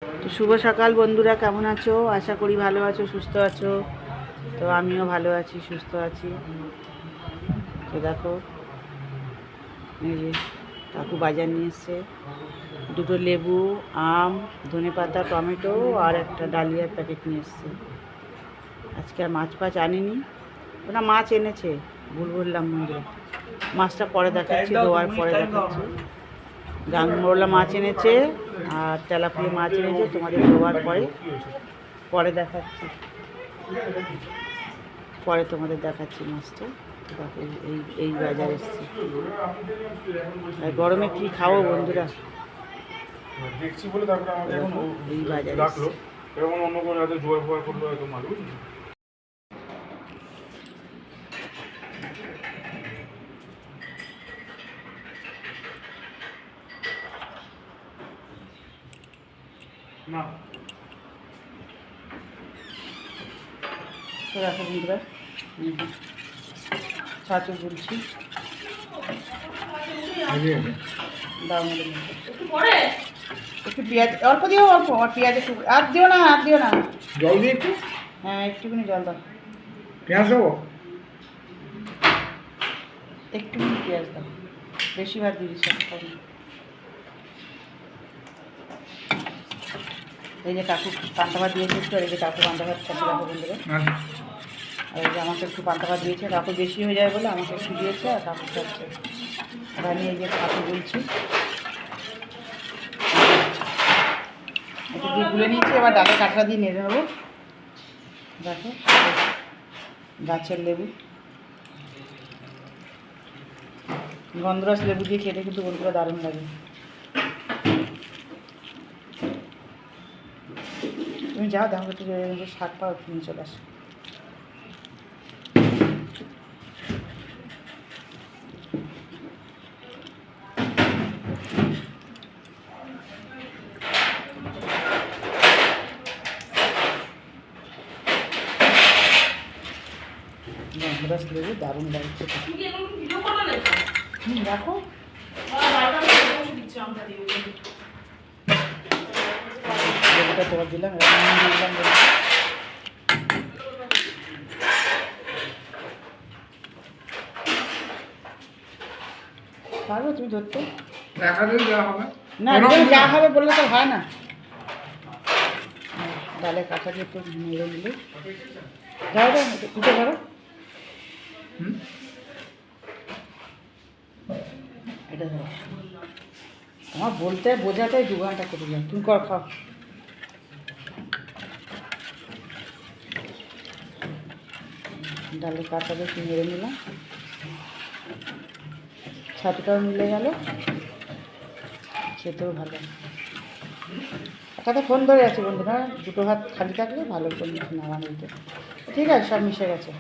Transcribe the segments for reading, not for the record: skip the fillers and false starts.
তো শুভ সকাল বন্ধুরা, কেমন আছো? আশা করি ভালো আছো, সুস্থ আছো। তো আমিও ভালো আছি, সুস্থ আছি। তো দেখো, এই যে কাকু বাজার নিয়ে এসছে, দুটো লেবু, আম, ধনেপাতা, টমেটো আর একটা ডালিয়ার প্যাকেট নিয়ে এসছে। আজকে আর মাছ ফাছ আনিনি, ওরা মাছ এনেছে, ভুল বললাম বন্ধুরা। মাছটা পরে দেখাচ্ছি, ধোয়ার পরে দেখাচ্ছি। গাংমোরলা মাছ এনেছে আর তেলাপিয়া মাছ এনেছে, তোমাদের ধোয়ার পরে পরে দেখাচ্ছি, পরে তোমাদের দেখাচ্ছি মাছটা। দেখো এই এই বাজার এসছি। আর গরমে কি খাবো বন্ধুরা, দেখছি বলে তারপরে আমাকে এখন এই বাজার ডাকলো। এরকম অন্য কোনো হয়তো জোয়ার ফোয়ার করবে হয়তো মাল, বুঝলি? না তো দেখো বন্ধুরা, ছাতু বলছি, দাও একটু পেঁয়াজ অল্প দিও, অল্প আর পেঁয়াজ একটু, আর দিও না, আর দিও না। জল দিয়ে একটু হ্যাঁ একটুখানি জল দাও, পেঁয়াজ দেবো। একটুখানি পেঁয়াজ দাও, বেশি ভাত দিয়ে দিচ্ছি। এই যে কাকু পান্তা ভাত দিয়েছে একটু, আর এই যে কাকু পান্তা ভাত খাচ্ছে দেখো বন্ধুরা। আর এই যে আমাকে একটু পান্তা ভাত দিয়েছে, কাকু বেশি হয়ে যায় বলে আমাকে একটু দিয়েছে, আর কাকু খাচ্ছে। আর আমি এই যে কাকু বলছি একটু দিয়ে গুলে নিচ্ছি, এবার ডালে কাঁকড়া দিয়ে নেড়ে নেবো। দেখো গাছের লেবু, গন্ধরাস লেবু দিয়ে খেতে কিন্তু বন্ধুরা দারুণ লাগে। তুমি যাও, দেখো একটু শাক পাও, তুমি চলে আসো। গন্ধরাস লেবু দারুণ লাগে খেতে। রাখো, লেবুটা তোমার দিলাম, দিলাম। পারবে তুমি ধরতে? দেখা দিলে দেওয়া হবে না, একদম যা হবে বললে তো হয় না। ডালে কাঁচাকে একটু নেড়ে নিলে যাও, যাও উঠে পারো। এটা ধরো, আমার বলতে বোঝাটাই 2 ঘন্টা কেটে যায়। তুমি কর, খাও। ডালের কাঁচাকে একটু নেড়ে নিলাম, ছাতুটাও মিলে গেল, খেতেও ভালো। একটা ফোন ধরে আছে বন্ধুরা, দুটো হাত খালি থাকলে ভালো ফোন নামানো দিতে। ঠিক আছে, সব মিশে গেছে।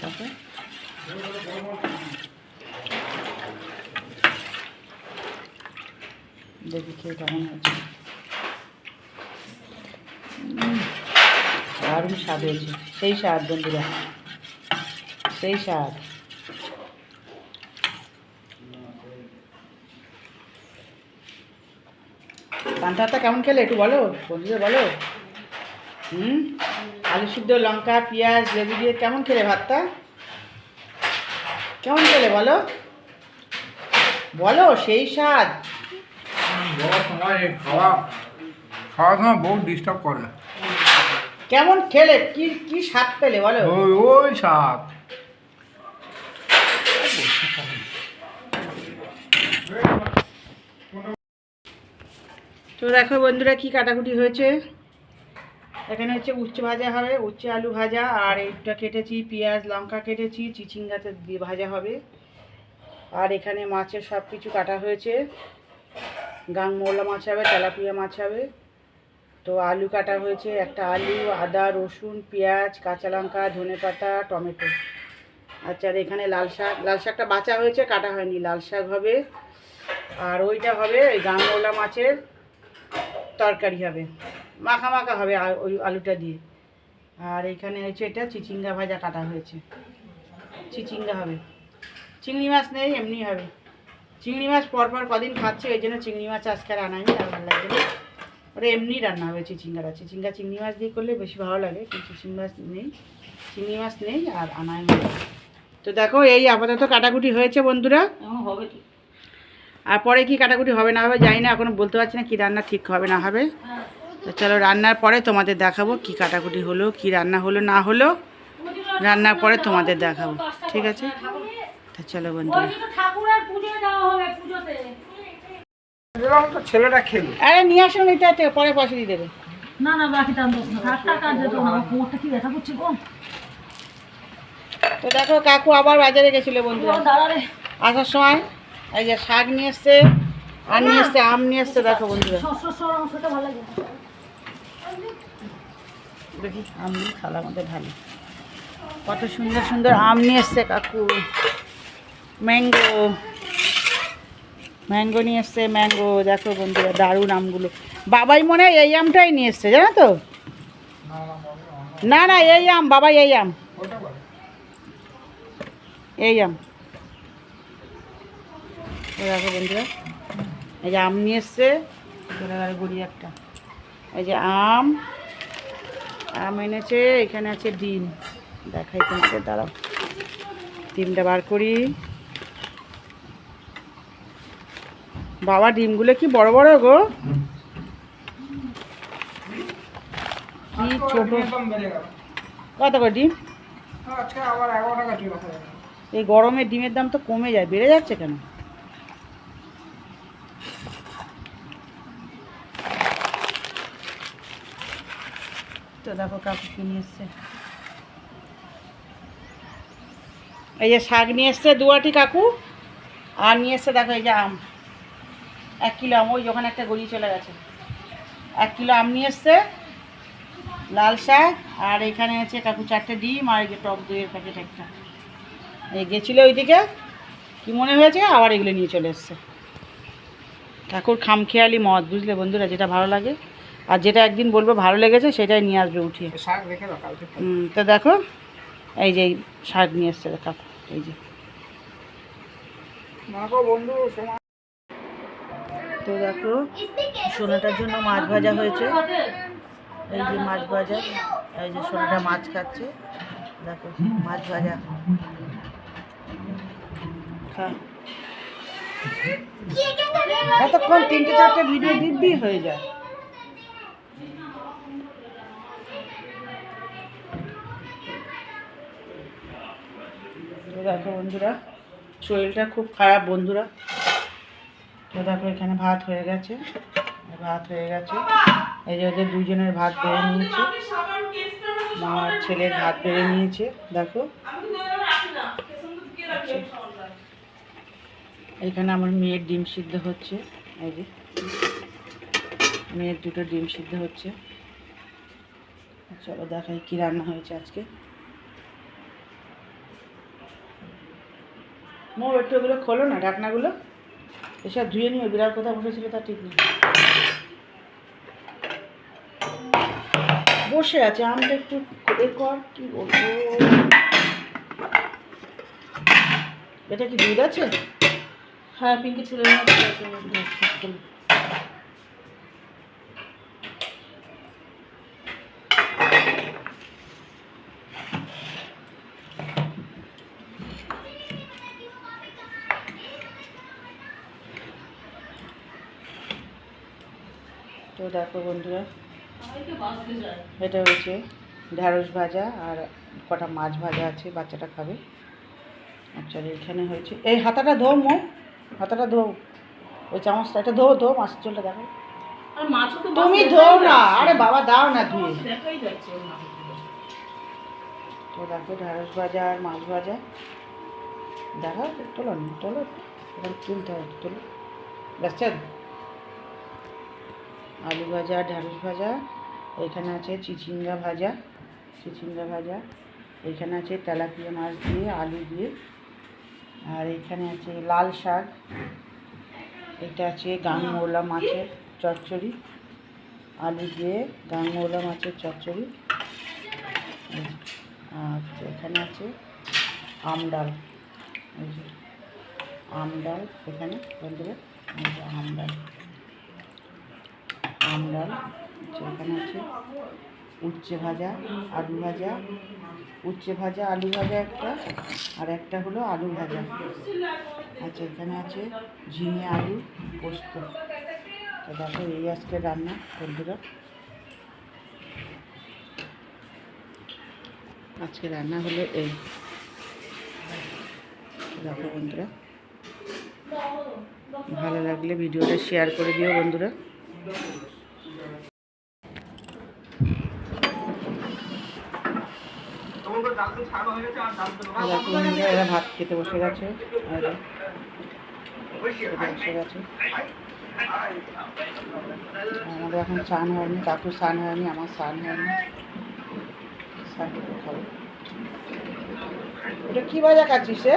দেখো দেখি খেয়ে কেমন হয়েছে। দারুণ স্বাদ হয়েছে, সেই স্বাদ বন্ধুরা, সেই স্বাদ। পান্তাটা কেমন খেলে একটু বলো বন্ধুদের, বলো। আলু সিদ্ধ, লঙ্কা, পেঁয়াজ, লেবু দিয়ে কেমন খেলে ভাতটা? কেমন খেলে বলো, বলো, সেই স্বাদ। খাওয়া খাওয়ার সময় বহুত ডিস্টার্ব করে। কেমন খেলে, কি কি স্বাদ পেলে বলো? ওই স্বাদ। তো দেখো বন্ধুরা কি কাটাকুটি হয়েছে। এখানে হচ্ছে উচ্ছে ভাজা হবে, উচ্ছে আলু ভাজা, আর এইটা কেটেছি পেঁয়াজ লঙ্কা কেটেছি, চিচিঙ্গাতে দিয়ে ভাজা হবে। আর এখানে মাছের সব কিছু কাটা হয়েছে, গাংমোরলা মাছ হবে, তেলাপিয়া মাছ হবে। তো আলু কাটা হয়েছে, একটা আলু, আদা রসুন পেঁয়াজ কাঁচা লঙ্কা ধনেপাতা টমেটো। আচ্ছা, আর এখানে লাল শাক, লাল শাকটা বাছা হয়েছে, কাটা হয়নি, লাল শাক হবে। আর ওইটা হবে ওই গাংমোরলা মাছের তরকারি হবে, মাখা মাখা হবে ওই আলুটা দিয়ে। আর এইখানে হচ্ছে এটা চিচিঙ্গা ভাজা কাটা হয়েছে, চিচিঙ্গা হবে, চিংড়ি মাছ নেই, এমনি হবে চিংড়ি মাছ পরপর কদিন খাচ্ছে, এই জন্য চিংড়ি মাছ আজকে আর আনাইনি, আর ভালো লাগবে না। ওটা এমনি রান্না হবে চিংড়ি মাছ দিয়ে করলে বেশি ভালো লাগে, কিন্তু চিংড়ি মাছ নেই আর আনাই নেই। তো দেখো এই আপাতত কাটাকুটি হয়েছে বন্ধুরা, হবে কি আর পরে কি কাটাকুটি হবে না হবে জানি না, এখনো বলতে পারছি না কি রান্না ঠিক হবে না হবে। তো চলো রান্নার পরে তোমাদের দেখাবো কি কাটাকুটি হলো, কি রান্না হলো না হলো, রান্নার পরে তোমাদের দেখাবো, ঠিক আছে? তো চলো বন্ধুরা, ছেলেটা খেলো। আরে নিয়ে আসুন, এটা পরে পয়সা দিয়ে দেবে। না না বাকি দাম দোষ না, টাকা যেত না, কোমরটা কি ব্যথা করছে গো। তো দেখো কাকু আবার বাজারে গেছিল বন্ধুরা, দাঁড়ারে আসার সময় এই যে শাক নিয়ে এসছে, আর নিয়ে এসছে আম নিয়ে এসছে। দেখো বন্ধুরা, অংশটা ভালো লাগে। দেখি আমগুলো থালার মধ্যে ঢালি, কত সুন্দর সুন্দর আম নিয়ে এসছে কাকু। ম্যাঙ্গো নিয়ে এসছে, ম্যাঙ্গো দেখো বন্ধুরা, দারুণ আমগুলো। বাবাই মনে হয় এই আমটাই নিয়ে এসছে, জানো তো? না না এই আম, বাবাই এই আম, এই আম। দেখো বন্ধুরা, এই যে আম নিয়ে এসছে, গড়ি একটা, এই যে আম এনেছে। এখানে আছে ডিম, দেখাই তোমাকে, দাঁড়াও ডিমটা বার করি। বাবা ডিমগুলো কি বড় বড় গো, কি ছোট। কত করে ডিম? এই গরমে ডিমের দাম তো কমে যায়, বেড়ে যাচ্ছে কেন? তো দেখো কাকু কি নিয়ে এসছে, এই যে শাক নিয়ে এসছে 2 আটি কাকু, আর নিয়ে এসছে দেখো এই যে আম 1 কিলো আম, ওই ওখানে একটা গড়িয়ে চলে গেছে। 1 কিলো আম নিয়ে এসছে, লাল শাক, আর এখানে আছে কাকু 4টে ডিম, আর এই যে টক দইয়ের প্যাকেট একটা। এই গেছিলো ওইদিকে, কি মনে হয়েছে আবার এগুলো নিয়ে চলে এসছে। কাকুর খামখেয়ালি মত, বুঝলে বন্ধুরা, যেটা ভালো লাগে আর যেটা একদিন বলবো ভালো লেগেছে সেটাই নিয়ে আসবে উঠিয়ে। তো দেখো এই যে শাক নিয়ে এসছে কাকু, এই যে। তো দেখো সোনাটার জন্য মাছ ভাজা হয়েছে, এই যে মাছ ভাজা, এই যে সোনাটা মাছ খাচ্ছে, দেখো মাছ ভাজা খা। এতক্ষণ 3-4টে ভিডিও দিব্যি হয়ে যায়। তো দেখো বন্ধুরা, শরীরটা খুব খারাপ বন্ধুরা। তো দেখো এখানে ভাত হয়ে গেছে, এই যে ওদের 2জনের ভাত বেড়ে নিয়েছে, আমার ছেলের ভাত বেড়ে নিয়েছে। দেখো এখানে আমার মেয়ের ডিম সিদ্ধ হচ্ছে, এই যে মেয়ের 2টো ডিম সিদ্ধ হচ্ছে। চলো দেখাই কি রান্না হয়েছে আজকে। একটু ওগুলো খোলো না, ঢাকনাগুলো এসব ধুয়ে নিও, বিড়াল কোথাও বসেছিল তা ঠিক নেই। বসে আছে, আমটা একটু এ কর, কি বলবো। এটা কি দুধ আছে? হ্যাঁ পিঙ্কি ছেলে তো দেখো বন্ধুরা, এটা হচ্ছে ঢ্যাঁড়স ভাজা আর কটা মাছ ভাজা আছে, বাচ্চাটা খাবে। আচ্ছা এখানে হয়েছে, এই হাতাটা ধো হাতাটা ধো, ওই চামচটা এটা ধো মাছের ঝোলটা দেখো। তুমি ধো না, আরে বাবা দাও না ধুয়ে। তো দেখো ঢ্যাঁড়স ভাজা আর মাছ ভাজা, দেখো তোলো এবার তুলতে হবে, তোলো দেখছেন। আলু ভাজা, ঢ্যাঁড়স ভাজা, এখানে আছে চিচিঙ্গা ভাজা, এখানে আছে তেলাপিয়া মাছ দিয়ে আলু দিয়ে, আর এখানে আছে লাল শাক, এটা আছে গাংমৌলা মাছের চচ্চড়ি, আলু দিয়ে গাংমৌলা মাছের চচ্চড়ি, আর এখানে আছে আম ডাল, এই যে আমডাল এখানে বন্ধুরা, এই যে আমডাল, আমডাল এখানে আছে উচ্ছে ভাজা, আলু ভাজা, উচ্ছে ভাজা আলু ভাজা একটা, আর একটা হলো আলু ভাজা। আচ্ছা এখানে আছে ঝিঙে আলু পোস্ত। তো দেখো এই আজকে রান্না বন্ধুরা, আজকে রান্না হলো এই। দেখো বন্ধুরা, ভালো লাগলে ভিডিওটা শেয়ার করে দিও বন্ধুরা। দেখো বন্ধুরা, এরা ভাত খেতে বসে গেছে, বসে গেছে। আমাদের এখন স্নান হয়নি, কাকু স্নান হয়নি, আমার স্নান হয়নি, স্নান করে খাবো। এটা কি ভাজা খাচ্ছিস রে?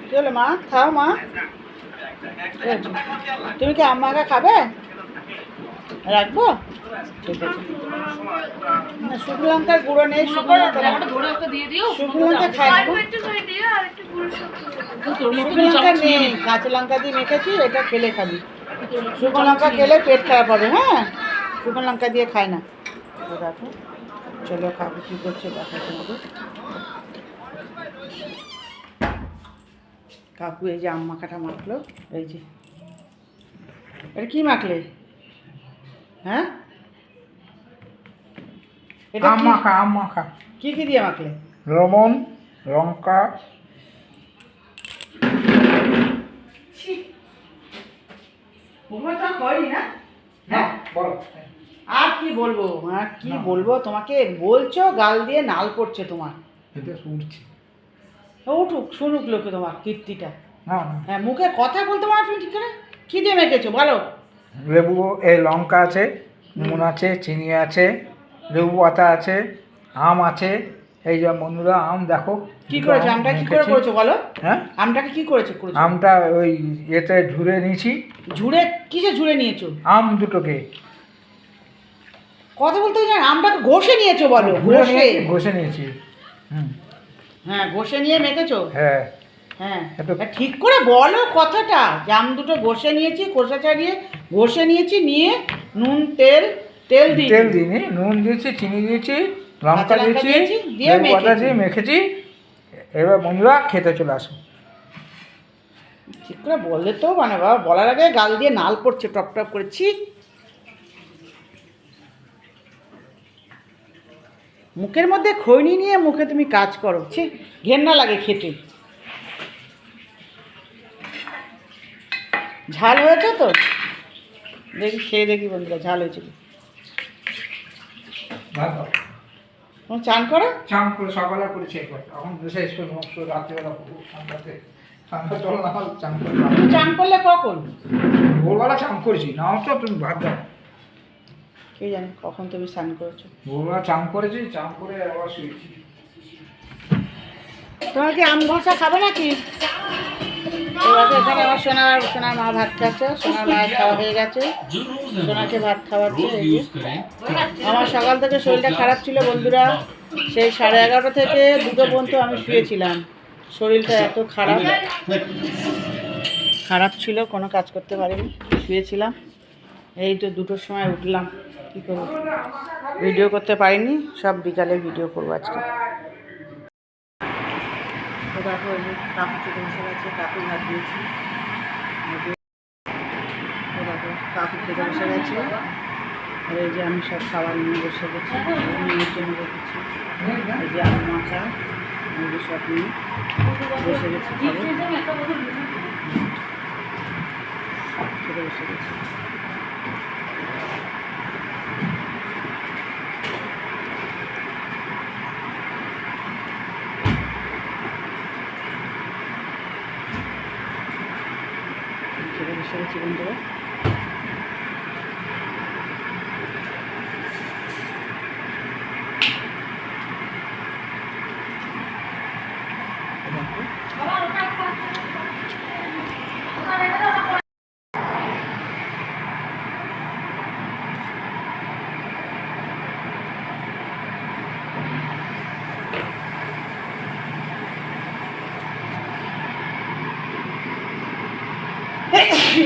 কি হলো মা? খাও মা। তুমি কি আম্মাকে খাবে? রাখবো? ঠিক আছে। না শুকনো লঙ্কার গুঁড়ো নেই, শুকনো লঙ্কা খাই না। শুকনো লঙ্কা নেই, কাঁচা লঙ্কা দিয়ে মেখেছি, এটা খেলে খাবি। শুকনো লঙ্কা খেলে পেট খারাপ হবে। হ্যাঁ, শুকনো লঙ্কা দিয়ে খাই না। দেখো চলো কাকু কী করছে দেখো তোমাদের। কাকু এই যে আম মাখাটা মাখলো, এই যে এটা কি মাখলে? হ্যাঁ এটা আম মাখা, আম মাখা, কি কি দিয়ে মাখলে? লবণ, লঙ্কা। হ্যাঁ বলো। আর কি বলবো, আর কি বলবো তোমাকে, বলছো গাল দিয়ে নাল পড়ছে তোমার। এটা শুনছি। উঠুক শুনুক লোকে তোমার কীর্তিটা। না না, হ্যাঁ মুখে কথা বলতে পারো তুমি ঠিক করে? কী দিয়ে মেখেছো বলো? লেবু, এই লঙ্কা আছে, নুন আছে, চিনি আছে, লেবু পাতা আছে, আম আছে। এই যে বন্ধুরা আম দেখো কি করেছো? আমটা কি করে করেছো বলো? হ্যাঁ, আমটাকে কি করেছো? আমটা ওই এতে ঝুরে নিয়েছি। ঝুড়ে কিসে ঝুড়ে নিয়েছো? আম দুটোকে কথা বলতে জানো? আমটাকে ঘষে নিয়েছো বলো? ঘষে? ঘষে নিয়েছি। হুম, হ্যাঁ ঘষে নিয়ে মেখেছো। হ্যাঁ। হ্যাঁ একটু- ঠিক করে বলো কথাটা। জাম দুটো ঘষে নিয়েছি, খোসা ছাড়িয়ে ঘষে নিয়েছি, নিয়ে নুন তেল তেল দিই, তেল দিইনি, নুন দিয়েছি, চিনি দিয়েছি, লঙ্কা কাঁচা লঙ্কা দিয়েছি, দিয়েছি, দিয়ে লেবু পাতা মেখেছি। দিয়ে মেখেছি। এবার বন্ধুরা খেতে চলে আসো। ঠিক করে বললে তো মানে বাবা, বলার আগে গাল দিয়ে নাল পড়ছে টপ টপ করেছি। মুখের মধ্যে খৈনি নিয়ে মুখে তুমি কাজ করো, ছি ঘেন্না লাগে খেতে। ঝাল হয়েছে তো? দেখি খেয়ে দেখি বন্ধুরা ঝাল হয়েছে কি। তুমি চান করো? চান করে সকালে করেছি একবার, এখন শেষ করে রাত্রিবেলা ঠান্ডাতে ঠান্ডা জল না হলে চান করে তুমি চান করলে কখন? ভোরবেলা চান করেছি, না তো তুমি ভাত দাও। কে জানে কখন তুমি স্নান করেছো। ভোরবেলা চান করেছি, চান করে আবার শুয়েছি। তোমার কি আম ঘষা খাবে নাকি? এখানে আমার সোনার মা ভাত খাচ্ছে, সোনার মায়ের খাওয়া হয়ে গেছে, সোনাকে ভাত খাওয়াচ্ছে। এই যে আমার সকাল থেকে শরীরটা খারাপ ছিল বন্ধুরা, সেই 11:30 থেকে 2টো পর্যন্ত আমি শুয়েছিলাম। শরীরটা এত খারাপ ছিল, কোনো কাজ করতে পারিনি, শুয়েছিলাম। এই তো 2টোর সময় উঠলাম, কী করবো, ভিডিও করতে পারিনি, সব বিকালে ভিডিও করবো আজকে। তো দেখো এই যে কাকু খেতে বসে গেছে, কাকু ভাত দিয়েছি। তো দেখো কাকু খেতে বসে গেছে, আর এই যে আমি সব খাবার নিয়ে বসে গেছি, মেয়ের জন্য রেখেছি। এই যে আলু মাখা, এই যে সব নিয়ে বসে গেছি, খেতে বসে গেছি। খেতে বসে গেছি বন্ধুরা। তো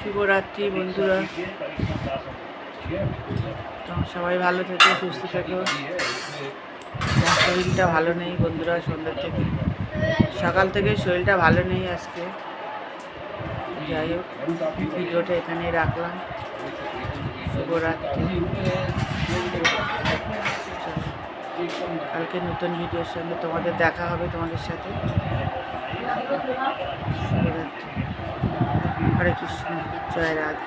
শুভরাত্রি বন্ধুরা, তো সবাই ভালো থেকো, সুস্থ থেকো। আমার শরীরটা ভালো নেই বন্ধুরা, সন্ধ্যা থেকে সকাল থেকে শরীরটা ভালো নেই আজকে। যাই হোক, ভিডিওটা এখানে রাখলাম। শুভরাত্রি। কালকে নতুন ভিডিওর সঙ্গে তোমাদের দেখা হবে, তোমাদের সাথে। শুভরাত্রি। হরে কৃষ্ণ, জয় রাধা।